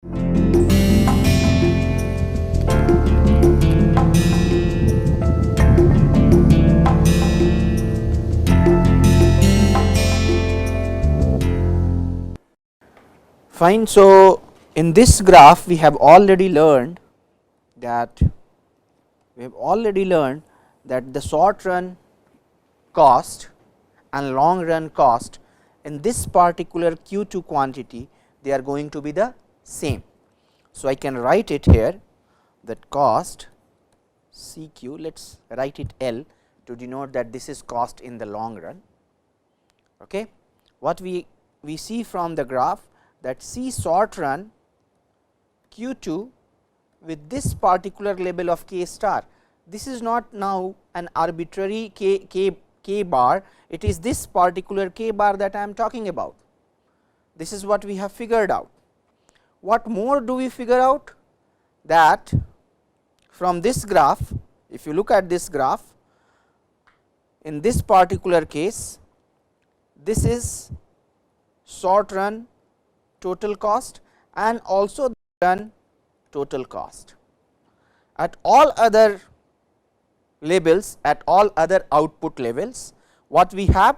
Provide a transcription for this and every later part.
Fine. So, in this graph we have already learned that the short run cost and long run cost in this particular Q2 quantity, they are going to be the same. So, I can write it here that cost CQ, let us write it L to denote that this is cost in the long run. Okay. What we see from the graph that C short run Q2 with this particular label of K star, this is not now an arbitrary K bar, it is this particular K bar that I am talking about. This is what we have figured out. What more do we figure out? That from this graph, if you look at this graph, in this particular case, this is short run total cost and also the run total cost. At all other labels, at all other output levels, what we have,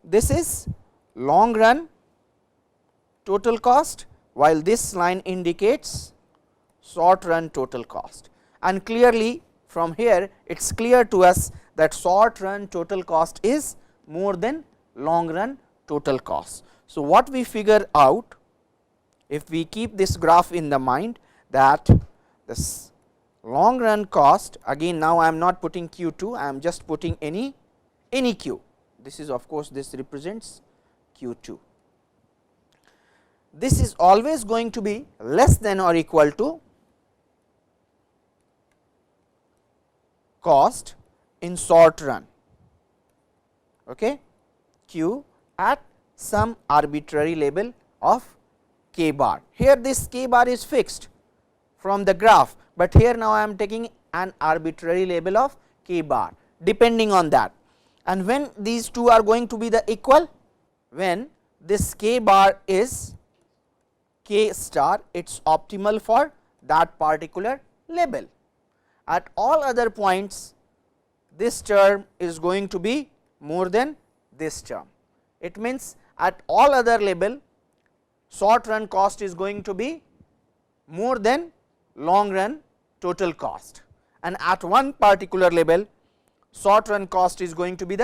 this is long run total cost, while this line indicates short run total cost, and clearly from here it is clear to us that short run total cost is more than long run total cost. So, what we figure out, if we keep this graph in the mind, that this long run cost, again now I am not putting Q2, I am just putting any Q, this is of course this represents Q2. This is always going to be less than or equal to cost in short run, okay, Q at some arbitrary label of K bar. Here this K bar is fixed from the graph, but here now I am taking an arbitrary label of K bar depending on that. And when these two are going to be the equal, when this K bar is K star, it is optimal for that particular label. At all other points, this term is going to be more than this term. It means at all other label, short run cost is going to be more than long run total cost, and at one particular label short run cost is going to be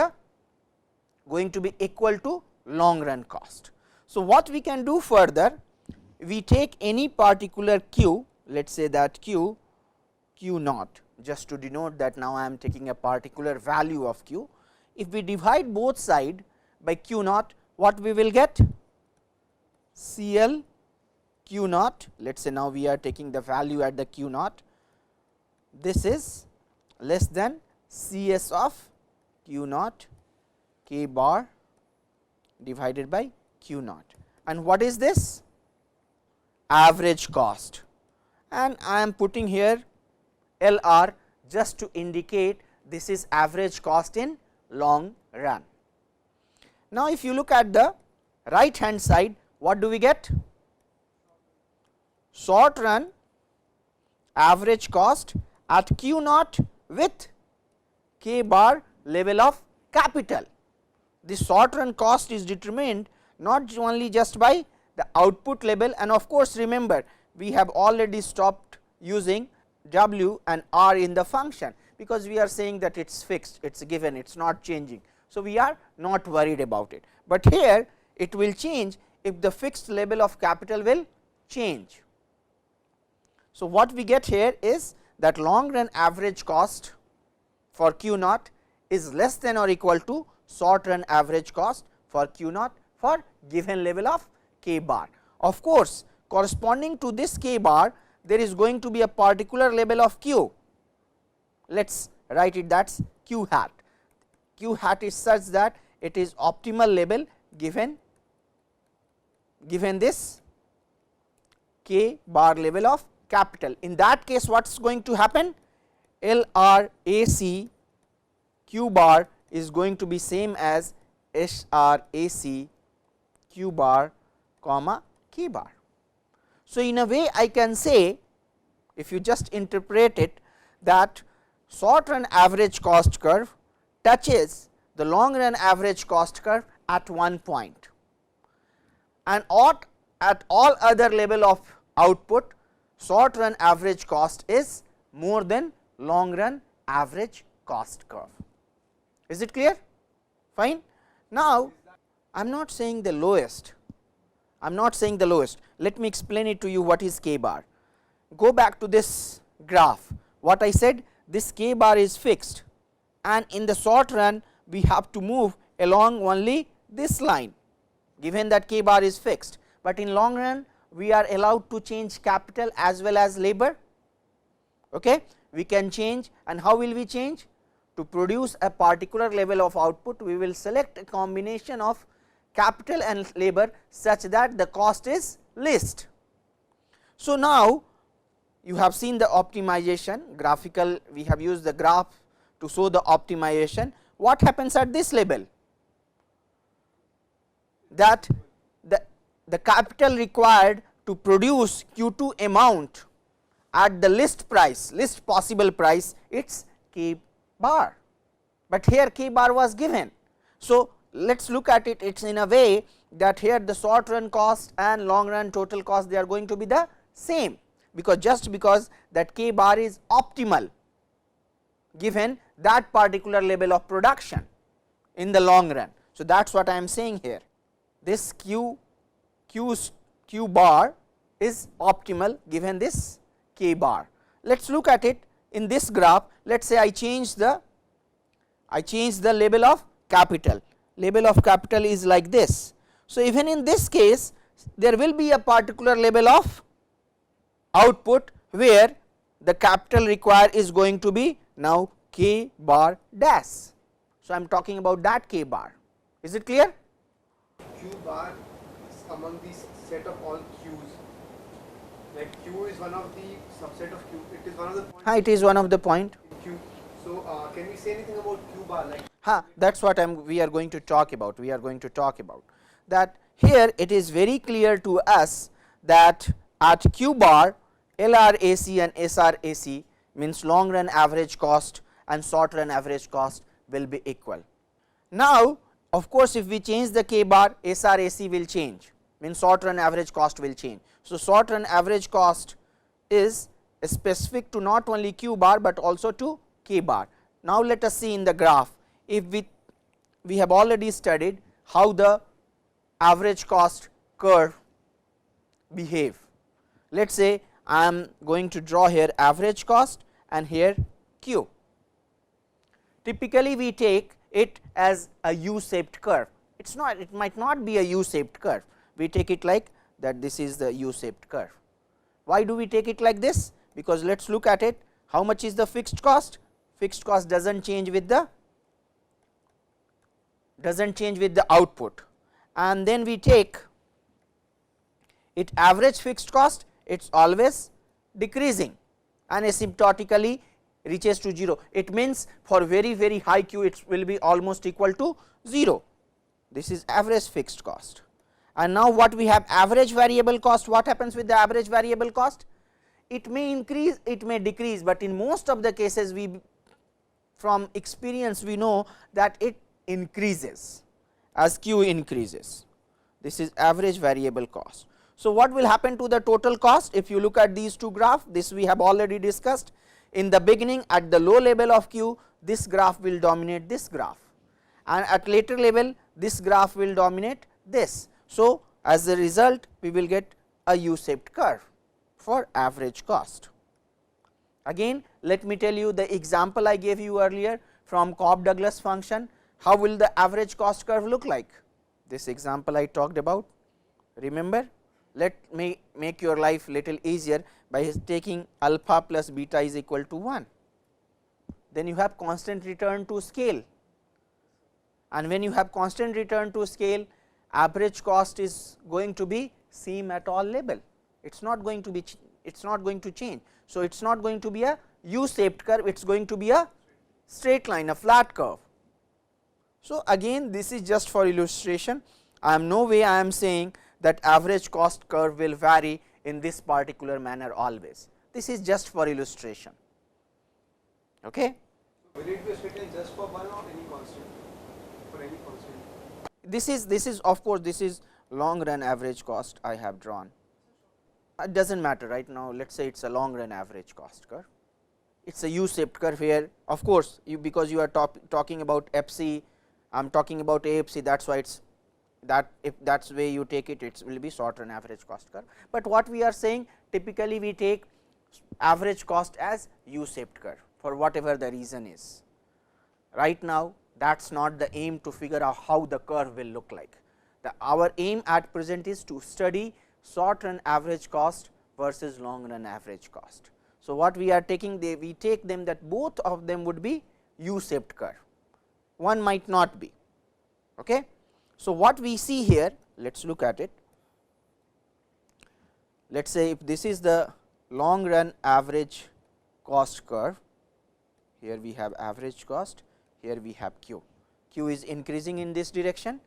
equal to long run cost. So, what we can do further, we take any particular Q, let us say that Q naught, just to denote that now I am taking a particular value of Q. If we divide both side by Q naught, what we will get? CL Q naught, let us say now we are taking the value at the Q naught, this is less than CS of Q naught K bar divided by Q naught. And what is this? Average cost, and I am putting here LR just to indicate this is average cost in long run. Now, if you look at the right hand side, what do we get? Short run average cost at Q naught with K bar level of capital. The short run cost is determined not only just by the output level, and of course, remember we have already stopped using W and R in the function, because we are saying that it is fixed, it is given, it is not changing. So, we are not worried about it, but here it will change if the fixed level of capital will change. So, what we get here is that long run average cost for Q naught is less than or equal to short run average cost for Q naught for given level of K bar. Of course, corresponding to this K bar, there is going to be a particular level of Q. Let us write it, that is Q hat. Q hat is such that it is optimal level given this K bar level of capital. In that case, what is going to happen? LRAC Q bar is going to be same as SRAC Q bar comma K bar. So, in a way I can say, if you just interpret it, that short run average cost curve touches the long run average cost curve at one point, and at all other level of output short run average cost is more than long run average cost curve. Is it clear? Fine. Now, I am not saying the lowest, I am not saying the lowest. Let me explain it to you what is k bar. Go back to this graph. What I said, this k bar is fixed, and in the short run we have to move along only this line, given that k bar is fixed, but in long run we are allowed to change capital as well as labor. Okay? We can change, and how will we change? To produce a particular level of output, we will select a combination of capital and labor such that the cost is least. So, now you have seen the optimization graphical, we have used the graph to show the optimization. What happens at this level? That the capital required to produce Q2 amount at the least price, least possible price, it is k bar, but here k bar was given. So, let us look at it, it is in a way that here the short run cost and long run total cost, they are going to be the same, because just because that k bar is optimal given that particular level of production in the long run. So, that is what I am saying here, this q bar is optimal given this k bar. Let us look at it in this graph. Let us say I change the label of capital, label of capital is like this. So, even in this case there will be a particular level of output where the capital required is going to be now k bar dash. So, I am talking about that k bar. Is it clear? Q bar is among the set of all Qs, like Q is one of the subset of Q, it is one of the points. It is one of the point. Q. So, can we say anything about Q bar, like that is what we are going to talk about. We are going to talk about that here. It is very clear to us that at q bar LRAC and SRAC means long run average cost and short run average cost will be equal. Now, of course, if we change the k bar, SRAC will change, means short run average cost will change. So, short run average cost is specific to not only q bar, but also to k bar. Now, let us see in the graph, if we have already studied how the average cost curve behave. Let us say I am going to draw here average cost and here q. Typically, we take it as a U shaped curve. It is not, it might not be a U shaped curve, we take it like that, this is the U shaped curve. Why do we take it like this? Because let us look at it, how much is the fixed cost? Fixed cost does not change with the output, and then we take it average fixed cost, it is always decreasing and asymptotically reaches to 0. It means for very high Q it will be almost equal to 0. This is average fixed cost. And now what we have average variable cost. What happens with the average variable cost? It may increase, it may decrease, but in most of the cases we from experience we know that it increases as Q increases. This is average variable cost. So, what will happen to the total cost? If you look at these two graphs, this we have already discussed. In the beginning at the low level of Q, this graph will dominate this graph, and at later level this graph will dominate this. So, as a result we will get a U shaped curve for average cost. Again, let me tell you the example I gave you earlier from Cobb-Douglas function. How will the average cost curve look like? This example I talked about, remember. Let me make your life little easier by taking alpha plus beta is equal to 1. Then you have constant return to scale, and when you have constant return to scale, average cost is going to be same at all level. It is not going to be, it is not going to change. So, it is not going to be a U shaped curve, it is going to be a straight line, a flat curve. So, again this is just for illustration. I am no way I am saying that average cost curve will vary in this particular manner always. This is just for illustration. Okay. Will it be a straight line just for one or any constant? For any constant? This is of course, this is long run average cost I have drawn. It does not matter right now, let us say it is a long run average cost curve. It is a U-shaped curve here, of course, because you are talking about FC, I am talking about AFC, that is why it is that, if that is way you take it, it will be short run average cost curve. But what we are saying, typically we take average cost as U-shaped curve for whatever the reason is. Right now that is not the aim to figure out how the curve will look like. Our aim at present is to study short run average cost versus long run average cost. So, what we are taking, we take them that both of them would be U-shaped curve, one might not be. Okay. So, what we see here, let us look at it. Let us say if this is the long run average cost curve, here we have average cost, here we have Q. Q is increasing in this direction.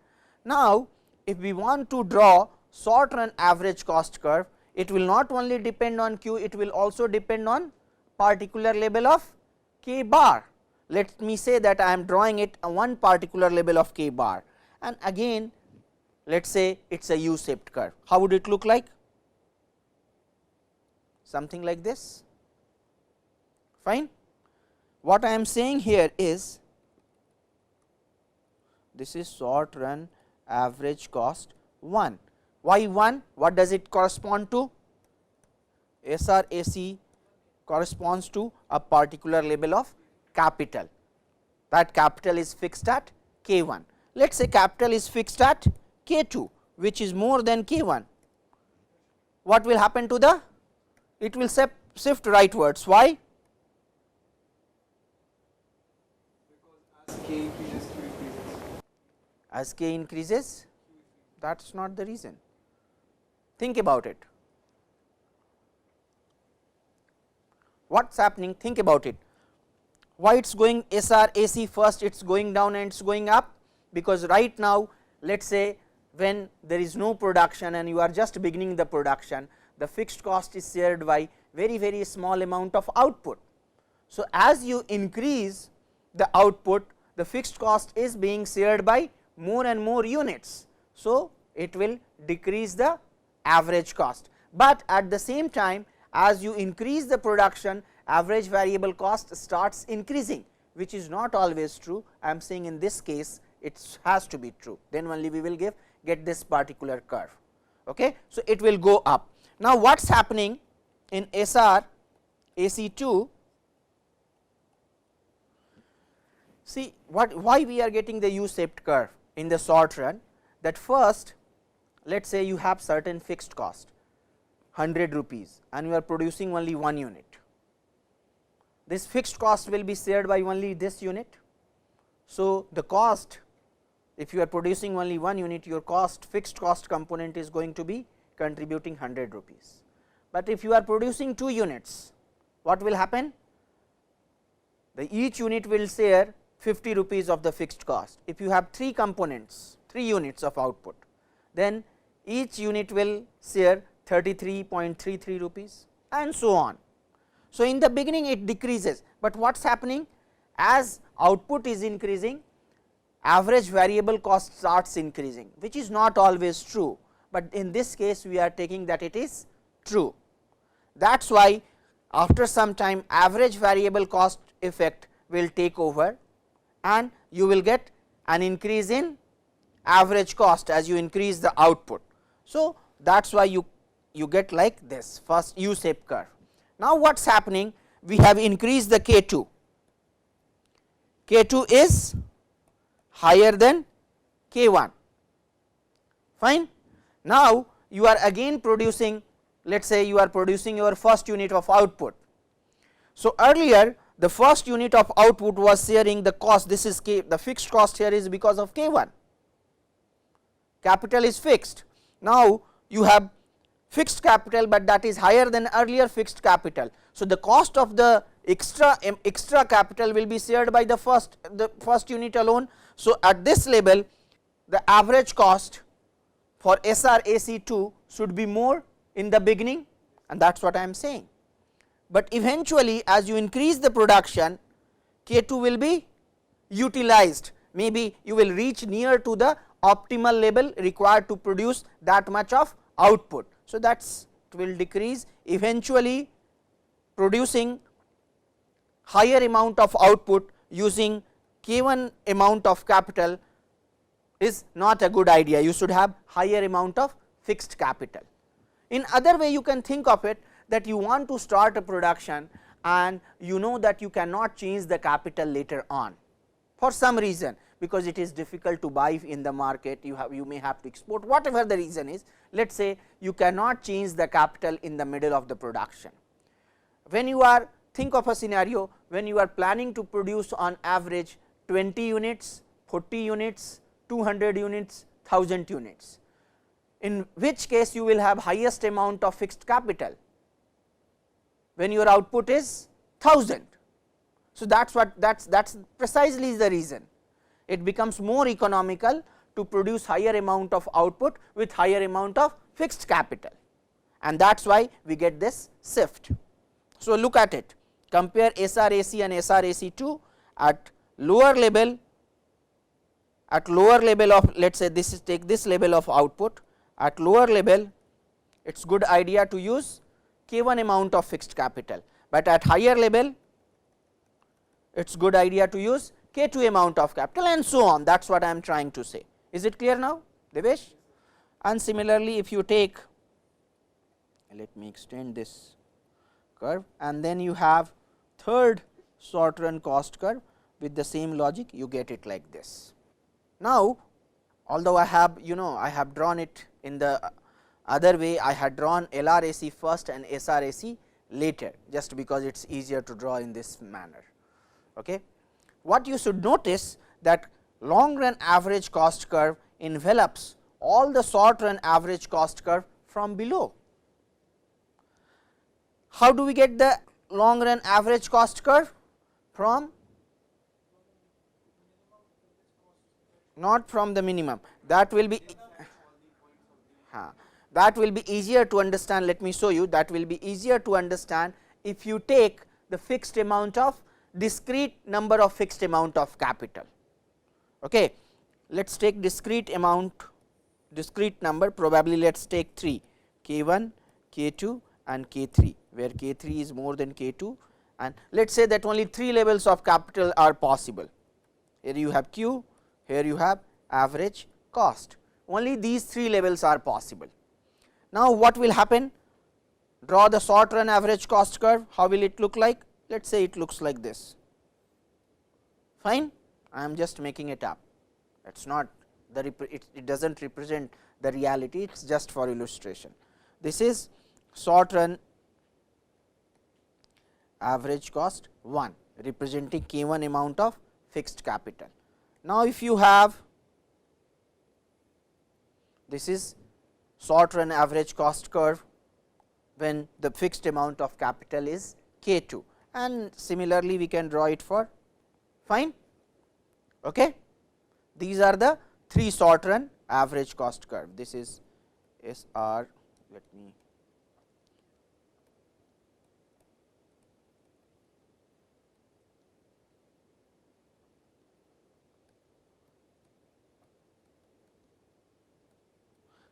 Now, if we want to draw short run average cost curve, it will not only depend on Q, it will also depend on particular label of K bar. Let me say that I am drawing it on one particular label of K bar, and again let us say it is a U-shaped curve. How would it look like? Something like this. Fine. What I am saying here is, this is short run average cost 1. Why 1? What does it correspond to? SRAC corresponds to a particular label of capital. That capital is fixed at K1. Let us say capital is fixed at K2, which is more than K1. What will happen to the? It will shift rightwards. Why? Because as K increases, Q increases. As K increases, that is not the reason. Think about it. What is happening? Think about it. Why it is going SRAC first, it is going down and it is going up? Because right now, let us say when there is no production and you are just beginning the production, the fixed cost is shared by very small amount of output. So, as you increase the output, the fixed cost is being shared by more and more units. So, it will decrease the average cost, but at the same time as you increase the production, average variable cost starts increasing, which is not always true. I am saying in this case it has to be true, then only we will get this particular curve. Okay. So, it will go up. Now, what is happening in SRAC2? See why we are getting the U-shaped curve in the short run, that first let us say you have certain fixed cost 100 rupees and you are producing only one unit. This fixed cost will be shared by only this unit. So, the cost, if you are producing only one unit, your cost, fixed cost component is going to be contributing 100 rupees. But if you are producing 2 units, what will happen? Each unit will share 50 rupees of the fixed cost. If you have 3 components, 3 units of output, then each unit will share 33.33 rupees and so on. So, in the beginning it decreases, but what is happening? As output is increasing, average variable cost starts increasing, which is not always true, but in this case we are taking that it is true. That is why after some time average variable cost effect will take over and you will get an increase in average cost as you increase the output. So, that is why you get like this first U-shaped curve. Now, what is happening? We have increased the K2. K2 is higher than K1. Fine. Now, you are again producing, let us say you are producing your first unit of output. So, earlier the first unit of output was sharing the cost, this is K, the fixed cost here is because of K1, capital is fixed. Now, you have fixed capital, but that is higher than earlier fixed capital. So, the cost of the extra capital will be shared by the first unit alone. So, at this level the average cost for SRAC2 should be more in the beginning and that is what I am saying. But eventually as you increase the production, K 2 will be utilized, maybe you will reach near to the optimal level required to produce that much of output. So, that will decrease, eventually producing higher amount of output using K 1 amount of capital is not a good idea, you should have higher amount of fixed capital. In other way you can think of it that you want to start a production and you know that you cannot change the capital later on for some reason, because it is difficult to buy in the market, you may have to export, whatever the reason is. Let us say you cannot change the capital in the middle of the production. When you are, think of a scenario when you are planning to produce on average 20 units, 40 units, 200 units, 1000 units, in which case you will have highest amount of fixed capital when your output is 1000. So, that is precisely the reason it becomes more economical to produce higher amount of output with higher amount of fixed capital, and that is why we get this shift. So, look at it, compare SRAC and SRAC2 at lower level of, let us say this is, take this level of output, at lower level it is good idea to use K 1 amount of fixed capital, but at higher level it is good idea to use K 2 amount of capital, and so on. That is what I am trying to say. Is it clear now, Devesh? And similarly if you take, let me extend this curve, and then you have third short run cost curve with the same logic, you get it like this. Now, although I have I have drawn it in the other way, I had drawn LRAC first and SRAC later, just because it is easier to draw in this manner. Okay. What you should notice that long run average cost curve envelops all the short run average cost curve from below. How do we get the long run average cost curve? From, not from the minimum, that will be easier to understand. Let me show you, that will be easier to understand if you take the fixed amount of discrete number of fixed amount of capital. Okay. Let us take discrete number, probably let us take 3, K 1, K 2 and K 3, where K 3 is more than K 2, and let us say that only 3 levels of capital are possible. Here you have Q, here you have average cost, only these 3 levels are possible. Now, what will happen? Draw the short run average cost curve. How will it look like? Let us say it looks like this. Fine, I am just making it up, it is not the it does not represent the reality, it is just for illustration. This is short run average cost 1, representing K 1 amount of fixed capital. Now, if you have, this is short run average cost curve when the fixed amount of capital is K 2, and similarly we can draw it for, fine. Okay. These are the 3 short run average cost curve. This is SR, let me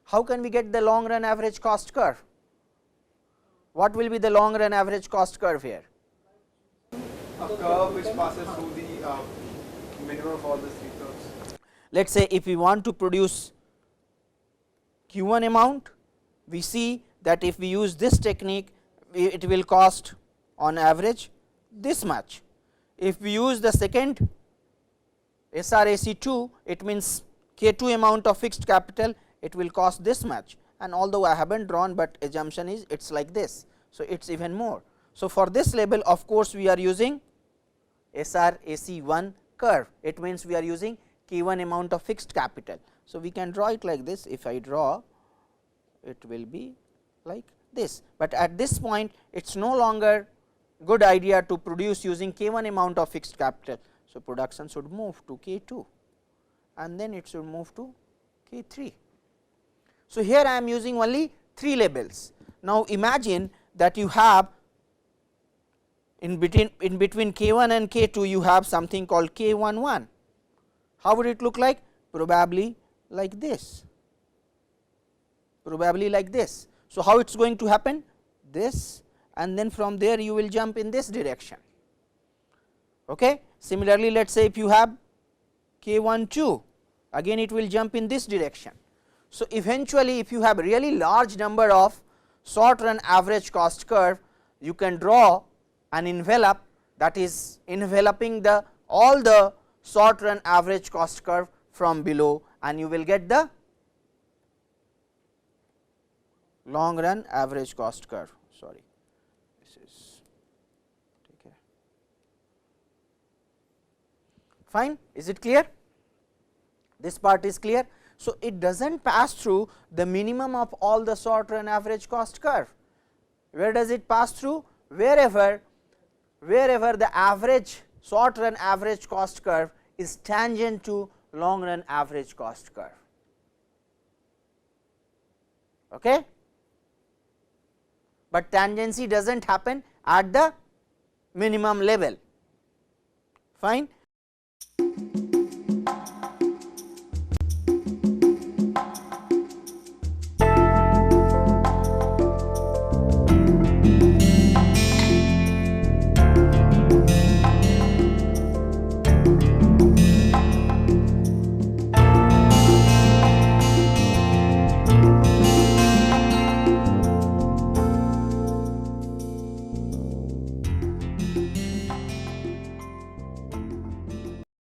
how can we get the long run average cost curve? What will be the long run average cost curve here? A curve which passes through the minimum of all the 3 curves. Let us say if we want to produce Q 1 amount, we see that if we use this technique, it will cost on average this much. If we use the second SRAC 2, it means K 2 amount of fixed capital, it will cost this much, and although I have not drawn, but assumption is it is like this. So, it is even more. So, for this level of course, we are using SRAC 1 curve, it means we are using K 1 amount of fixed capital. So, we can draw it like this. If I draw, it will be like this, but at this point it is no longer good idea to produce using K 1 amount of fixed capital. So, production should move to K 2 and then it should move to K 3. So, here I am using only 3 levels. Now, imagine that you have in between K1 and K2 you have something called K11. How would it look like? Probably like this, probably like this. So, how it is going to happen? This, and then from there you will jump in this direction. Okay. Similarly, let us say if you have K12, again it will jump in this direction. So, eventually if you have really large number of short run average cost curve, you can draw an envelope that is enveloping the all the short run average cost curve from below, and you will get the long run average cost curve. Sorry, this is okay. Fine. Is it clear? This part is clear. So, it does not pass through the minimum of all the short run average cost curve. Where does it pass through? Wherever the average short run average cost curve is tangent to long run average cost curve. Okay? But tangency does not happen at the minimum level. Fine.